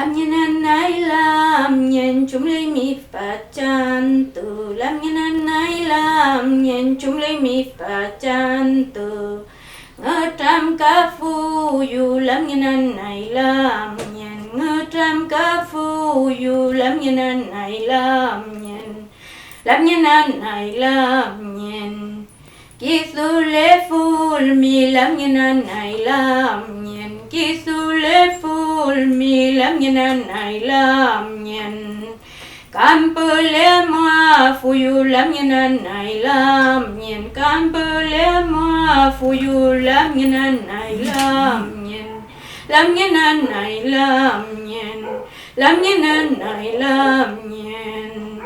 làm như nan ai làm nhân chúng lấy mi phát chan từ làm như nan ai làm nhân chúng lấy mi phát chan từ ngơ trăm cá phu yu làm như nan ai làm nhân ngơ trăm cá phu yu làm như nan ai làm nhân làm như nan ai làm nhân kisu le phul mi làm như nan ai làm nhân kisu le phul mi làm như nan ai làm nhân campo le moa fuyu làm như nan ai làm nhân campo le moa fuyu làm như nan ai làm nhân làm như nan ai làm nhân làm như nan ai làm nhân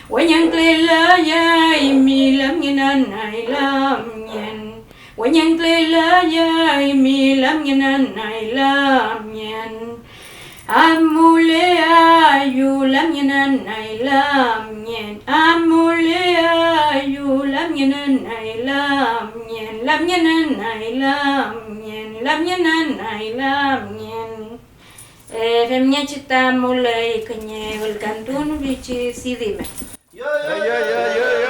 quay nhân tle la yai mi làm như nan ai làm nhân quay nhân tle la yai mi làm như nan ai làm nhân amule ayu làm như nan ai làm nhân amule ayu làm như nan ai làm nhân làm như nan ai làm nhân làm như nan ai làm nhân femnya cita mulai kenyel kantun bici sirime. Yo, yo, yo, yo, yo.